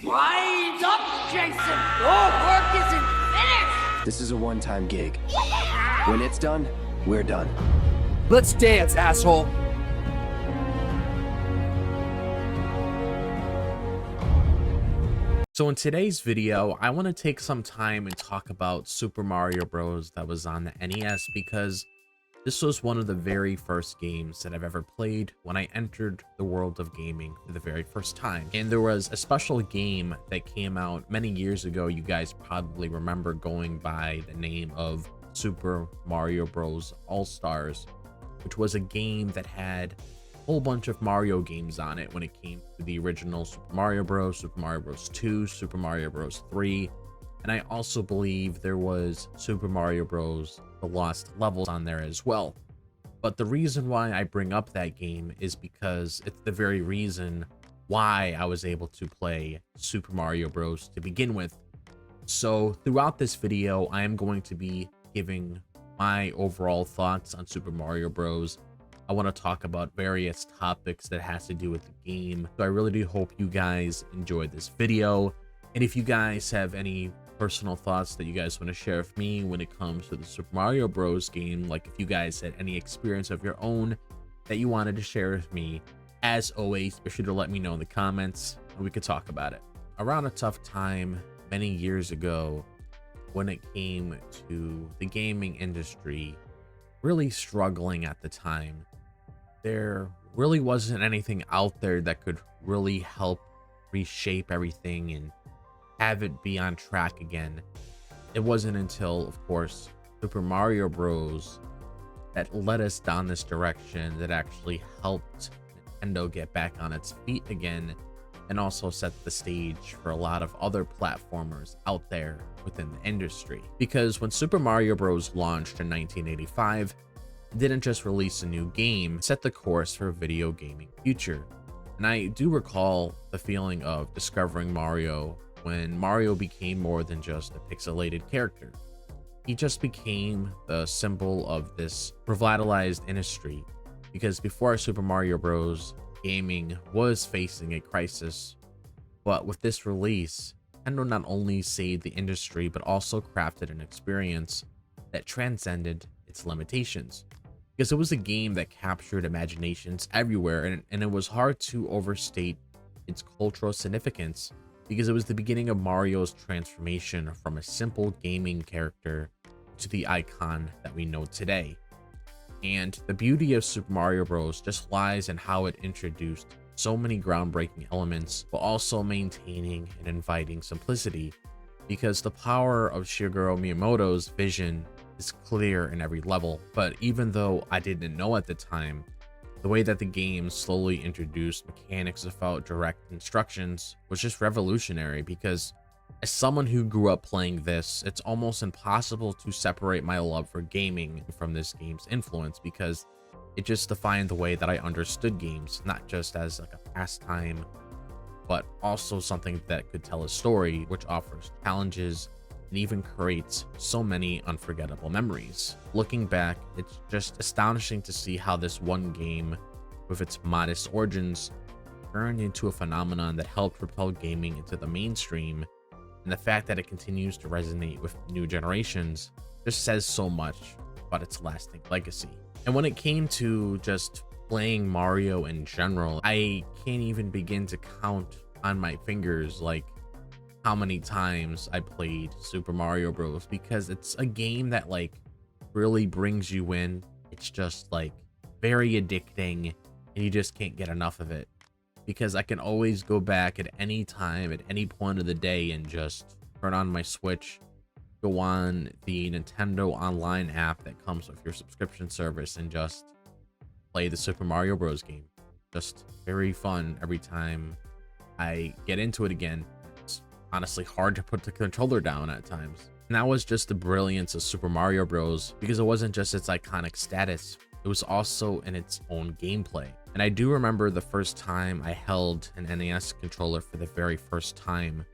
Wind up, Jason! Your work isn't finished! This is a one-time gig. When it's done, we're done. Let's dance, asshole! So in today's video, I want to take some time and talk about Super Mario Bros. That was on the NES because this was one of the very first games that I've ever played when I entered the world of gaming for the very first time. And there was a special game that came out many years ago. You guys probably remember going by the name of Super Mario Bros. All-Stars, which was a game that had a whole bunch of Mario games on it when it came to the original Super Mario Bros., Super Mario Bros. 2, Super Mario Bros. 3, and I also believe there was Super Mario Bros. The Lost Levels on there as well. But the reason why I bring up that game is because it's the very reason why I was able to play Super Mario Bros. To begin with. So throughout this video, I am going to be giving my overall thoughts on Super Mario Bros. I want to talk about various topics that has to do with the game. So I really do hope you guys enjoyed this video. And if you guys have any personal thoughts that you guys want to share with me when it comes to the Super Mario Bros. Game, like if you guys had any experience of your own that you wanted to share with me, as always, be sure to let me know in the comments and we could talk about it. Around a tough time many years ago when it came to the gaming industry really struggling at the time, there really wasn't anything out there that could really help reshape everything and have it be on track again. It wasn't until, of course, Super Mario Bros. That led us down this direction that actually helped Nintendo get back on its feet again and also set the stage for a lot of other platformers out there within the industry. Because when Super Mario Bros. Launched in 1985, it didn't just release a new game, it set the course for a video gaming future. And I do recall the feeling of discovering Mario when Mario became more than just a pixelated character. He just became the symbol of this revitalized industry, because before Super Mario Bros., gaming was facing a crisis. But with this release, Nintendo not only saved the industry, but also crafted an experience that transcended its limitations. Because it was a game that captured imaginations everywhere, and it was hard to overstate its cultural significance, because it was the beginning of Mario's transformation from a simple gaming character to the icon that we know today. And the beauty of Super Mario Bros. Just lies in how it introduced so many groundbreaking elements, while also maintaining and inviting simplicity, because the power of Shigeru Miyamoto's vision is clear in every level. But even though I didn't know at the time, the way that the game slowly introduced mechanics without direct instructions was just revolutionary, because as someone who grew up playing this, it's almost impossible to separate my love for gaming from this game's influence, because it just defined the way that I understood games, not just as like a pastime, but also something that could tell a story, which offers challenges and even creates so many unforgettable memories. Looking back, it's just astonishing to see how this one game, with its modest origins, turned into a phenomenon that helped propel gaming into the mainstream, and the fact that it continues to resonate with new generations just says so much about its lasting legacy. And when it came to just playing Mario in general, I can't even begin to count on my fingers like how many times I played Super Mario Bros. Because it's a game that like really brings you in. It's just like very addicting and you just can't get enough of it, because I can always go back at any time, at any point of the day, and just turn on my Switch, go on the Nintendo Online app that comes with your subscription service, and just play the Super Mario Bros. Game. Just very fun every time I get into it again. Honestly hard to put the controller down at times. And that was just the brilliance of Super Mario Bros. Because it wasn't just its iconic status, it was also in its own gameplay. And I do remember the first time I held an NES controller for the very first time,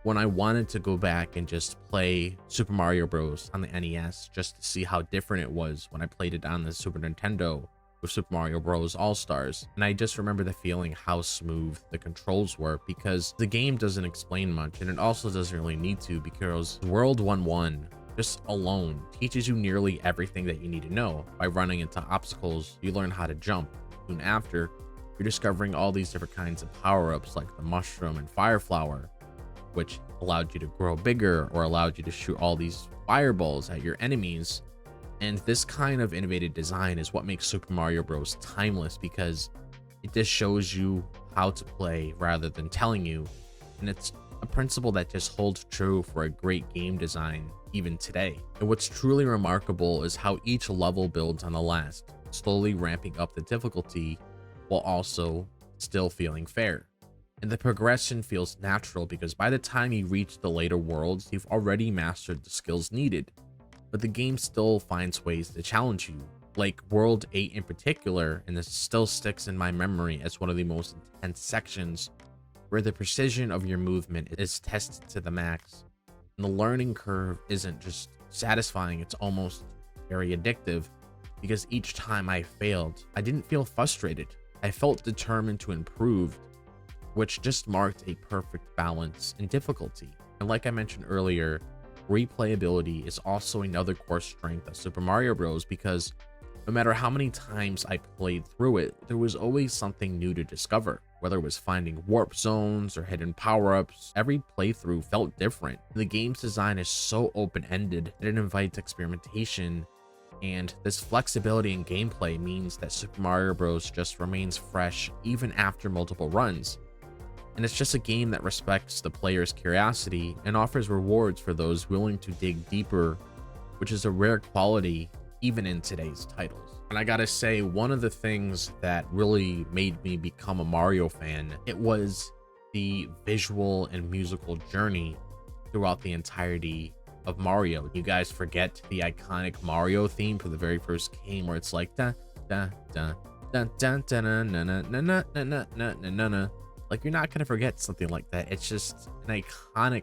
when I wanted to go back and just play Super Mario Bros. On the NES, just to see how different it was when I played it on the Super Nintendo. with Super Mario Bros. All-Stars, and I just remember the feeling how smooth the controls were, because the game doesn't explain much, and it also doesn't really need to, because World 1-1 just alone teaches you nearly everything that you need to know. By running into obstacles, you learn how to jump. Soon after, you're discovering all these different kinds of power-ups like the mushroom and fire flower, which allowed you to grow bigger or allowed you to shoot all these fireballs at your enemies. And this kind of innovative design is what makes Super Mario Bros. Timeless, because it just shows you how to play rather than telling you. And it's a principle that just holds true for a great game design even today. And what's truly remarkable is how each level builds on the last, slowly ramping up the difficulty while also still feeling fair. And the progression feels natural, because by the time you reach the later worlds, you've already mastered the skills needed. But the game still finds ways to challenge you, like World 8 in particular, and this still sticks in my memory as one of the most intense sections, where the precision of your movement is tested to the max. And the learning curve isn't just satisfying, it's almost very addictive, because each time I failed, I didn't feel frustrated. I felt determined to improve, which just marked a perfect balance in difficulty. And like I mentioned earlier, replayability is also another core strength of Super Mario Bros. Because no matter how many times I played through it, there was always something new to discover. Whether it was finding warp zones or hidden power-ups, every playthrough felt different. The game's design is so open-ended that it invites experimentation, and this flexibility in gameplay means that Super Mario Bros. Just remains fresh even after multiple runs. And it's just a game that respects the player's curiosity and offers rewards for those willing to dig deeper, which is a rare quality even in today's titles. And I gotta say, one of the things that really made me become a Mario fan, it was the visual and musical journey throughout the entirety of Mario. You guys forget the iconic Mario theme for the very first game, where it's like da da da da da da na na na na na na na na na. Like, you're not gonna forget something like that. It's just an iconic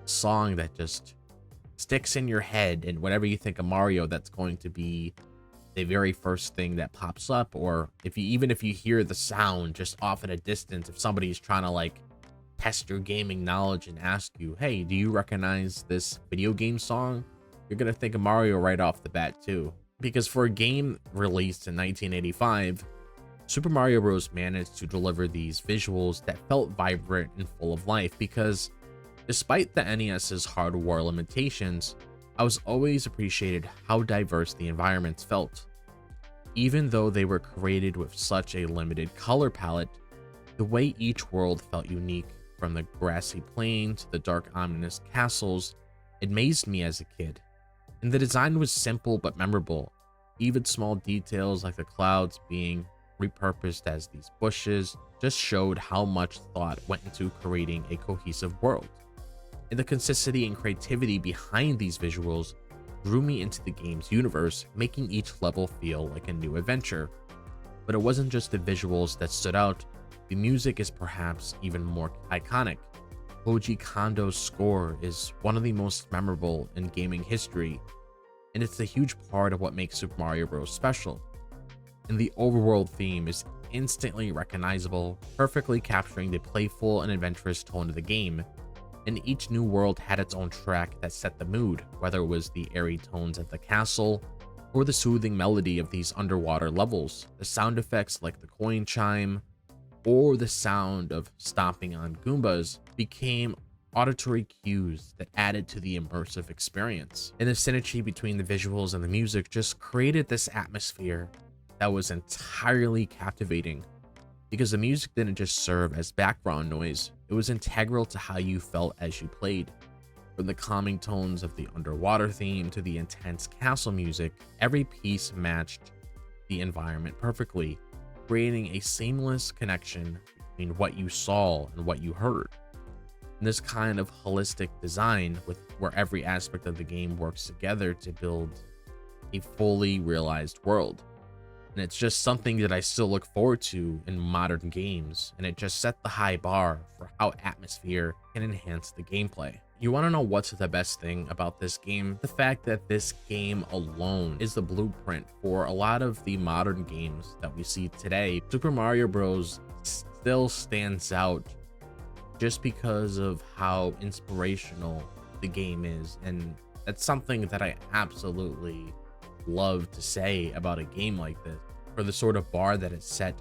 song that just sticks in your head, and whenever you think of Mario, that's going to be the very first thing that pops up. Or if you hear the sound just off at a distance, if somebody's trying to like test your gaming knowledge and ask you, hey, do you recognize this video game song, you're gonna think of Mario right off the bat too. Because for a game released in 1985, Super Mario Bros. Managed to deliver these visuals that felt vibrant and full of life, because despite the NES's hardware limitations, I was always appreciated how diverse the environments felt. Even though they were created with such a limited color palette, the way each world felt unique, from the grassy plain to the dark ominous castles, it amazed me as a kid. And the design was simple but memorable. Even small details like the clouds being repurposed as these bushes just showed how much thought went into creating a cohesive world. And the consistency and creativity behind these visuals drew me into the game's universe, making each level feel like a new adventure. But it wasn't just the visuals that stood out, the music is perhaps even more iconic. Koji Kondo's score is one of the most memorable in gaming history, and it's a huge part of what makes Super Mario Bros. Special. And the overworld theme is instantly recognizable, perfectly capturing the playful and adventurous tone of the game. And each new world had its own track that set the mood, whether it was the airy tones of the castle or the soothing melody of these underwater levels. The sound effects like the coin chime or the sound of stomping on Goombas became auditory cues that added to the immersive experience. And the synergy between the visuals and the music just created this atmosphere that was entirely captivating, because the music didn't just serve as background noise, it was integral to how you felt as you played. From the calming tones of the underwater theme to the intense castle music, every piece matched the environment perfectly, creating a seamless connection between what you saw and what you heard. And this kind of holistic design, where every aspect of the game works together to build a fully realized world. And it's just something that I still look forward to in modern games, and it just set the high bar for how atmosphere can enhance the gameplay. You want to know what's the best thing about this game? The fact that this game alone is the blueprint for a lot of the modern games that we see today. Super Mario Bros. Still stands out just because of how inspirational the game is, and that's something that I absolutely love to say about a game like this, for the sort of bar that it set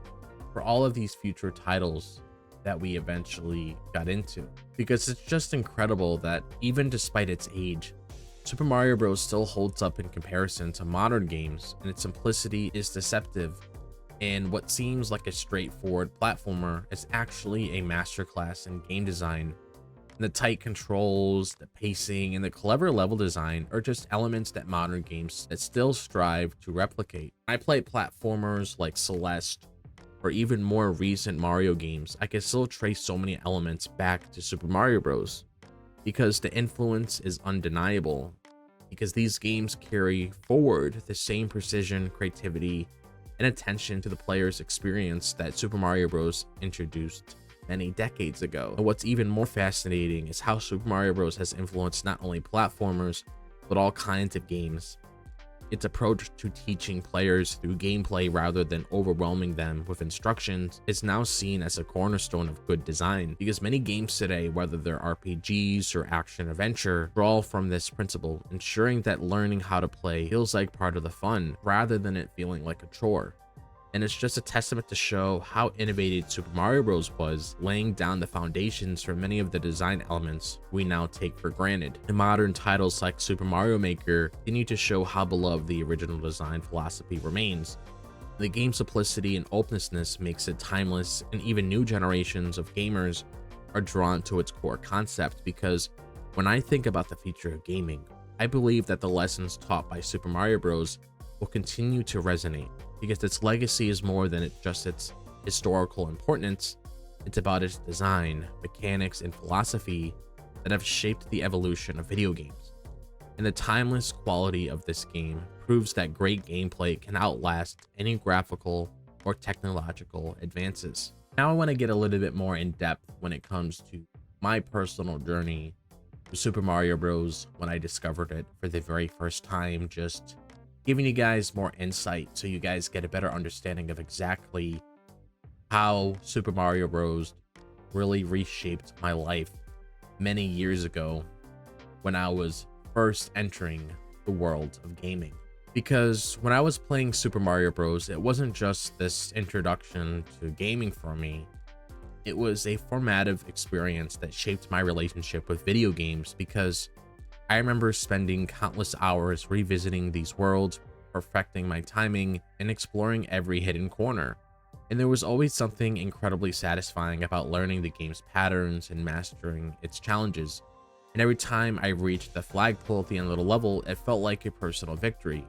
for all of these future titles that we eventually got into. Because it's just incredible that even despite its age, Super Mario Bros. Still holds up in comparison to modern games, and its simplicity is deceptive, and what seems like a straightforward platformer is actually a masterclass in game design. The tight controls, the pacing, and the clever level design are just elements that modern games that still strive to replicate. I play platformers like Celeste, or even more recent Mario games. I can still trace so many elements back to Super Mario Bros. Because the influence is undeniable, because these games carry forward the same precision, creativity, and attention to the player's experience that Super Mario Bros. Introduced many decades ago. And what's even more fascinating is how Super Mario Bros. Has influenced not only platformers, but all kinds of games. Its approach to teaching players through gameplay rather than overwhelming them with instructions is now seen as a cornerstone of good design, because many games today, whether they're RPGs or action adventure, draw from this principle, ensuring that learning how to play feels like part of the fun rather than it feeling like a chore. And it's just a testament to show how innovative Super Mario Bros. Was, laying down the foundations for many of the design elements we now take for granted. And modern titles like Super Mario Maker continue to show how beloved the original design philosophy remains. The game's simplicity and openness makes it timeless, and even new generations of gamers are drawn to its core concept, because when I think about the future of gaming, I believe that the lessons taught by Super Mario Bros. Will continue to resonate, because its legacy is more than just its historical importance. It's about its design, mechanics, and philosophy that have shaped the evolution of video games. And the timeless quality of this game proves that great gameplay can outlast any graphical or technological advances. Now I want to get a little bit more in depth when it comes to my personal journey to Super Mario Bros. When I discovered it for the very first time, just giving you guys more insight so you guys get a better understanding of exactly how Super Mario Bros. Really reshaped my life many years ago when I was first entering the world of gaming. Because when I was playing Super Mario Bros., it wasn't just this introduction to gaming for me. It was a formative experience that shaped my relationship with video games, because I remember spending countless hours revisiting these worlds, perfecting my timing, and exploring every hidden corner. And there was always something incredibly satisfying about learning the game's patterns and mastering its challenges. And every time I reached the flagpole at the end of the level, it felt like a personal victory.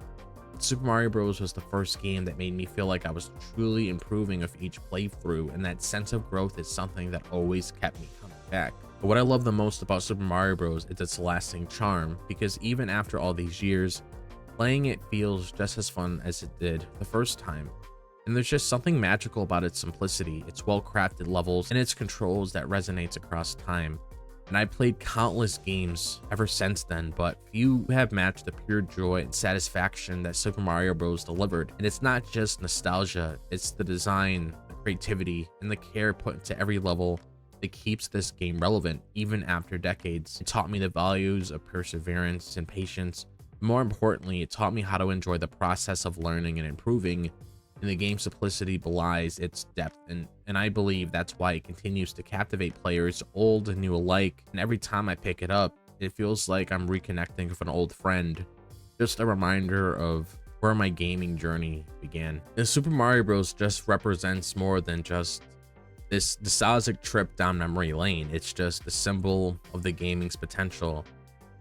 Super Mario Bros. Was the first game that made me feel like I was truly improving with each playthrough, and that sense of growth is something that always kept me coming back. But what I love the most about Super Mario Bros. Is its lasting charm, because even after all these years, playing it feels just as fun as it did the first time. And there's just something magical about its simplicity, its well-crafted levels, and its controls that resonates across time. And I played countless games ever since then, but few have matched the pure joy and satisfaction that Super Mario Bros. Delivered. And it's not just nostalgia, it's the design, the creativity, and the care put into every level that keeps this game relevant even after decades. It taught me the values of perseverance and patience. More importantly, it taught me how to enjoy the process of learning and improving, and the game's simplicity belies its depth, and I believe that's why it continues to captivate players old and new alike. And every time I pick it up, it feels like I'm reconnecting with an old friend, just a reminder of where my gaming journey began. And Super Mario Bros. Just represents more than just this nostalgic trip down memory lane. It's just a symbol of the gaming's potential,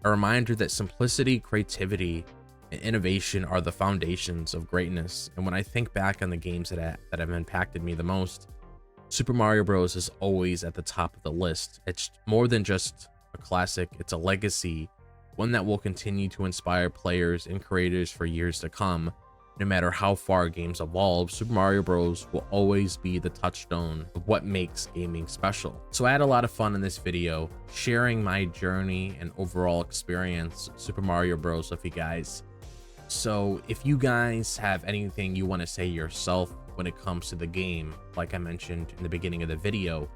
a reminder that simplicity, creativity, and innovation are the foundations of greatness. And when I think back on the games that have impacted me the most, Super Mario Bros. Is always at the top of the list. It's more than just a classic, it's a legacy, one that will continue to inspire players and creators for years to come. No matter how far games evolve, Super Mario Bros. Will always be the touchstone of what makes gaming special. So I had a lot of fun in this video, sharing my journey and overall experience of Super Mario Bros. With you guys. So if you guys have anything you want to say yourself when it comes to the game, like I mentioned in the beginning of the video,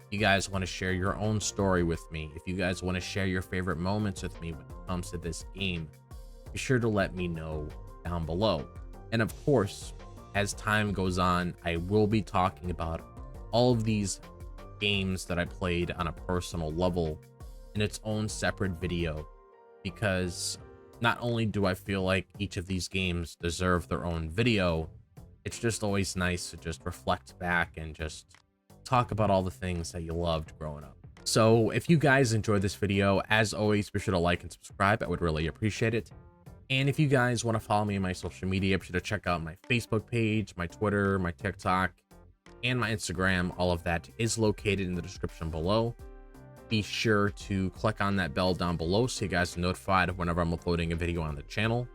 you guys want to share your own story with me, if you guys want to share your favorite moments with me when it comes to this game, be sure to let me know down below. And of course, as time goes on, I will be talking about all of these games that I played on a personal level in its own separate video, because not only do I feel like each of these games deserve their own video, it's just always nice to just reflect back and just talk about all the things that you loved growing up. So if you guys enjoyed this video, as always, be sure to like and subscribe. I would really appreciate it. And if you guys want to follow me on my social media, be sure to check out my Facebook page, my Twitter, my TikTok, and my Instagram. All of that is located in the description below. Be sure to click on that bell down below so you guys are notified whenever I'm uploading a video on the channel.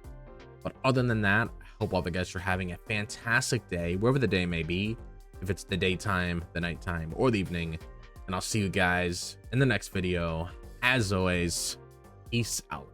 But other than that, I hope all of you guys are having a fantastic day, wherever the day may be, if it's the daytime, the nighttime, or the evening. And I'll see you guys in the next video. As always, peace out.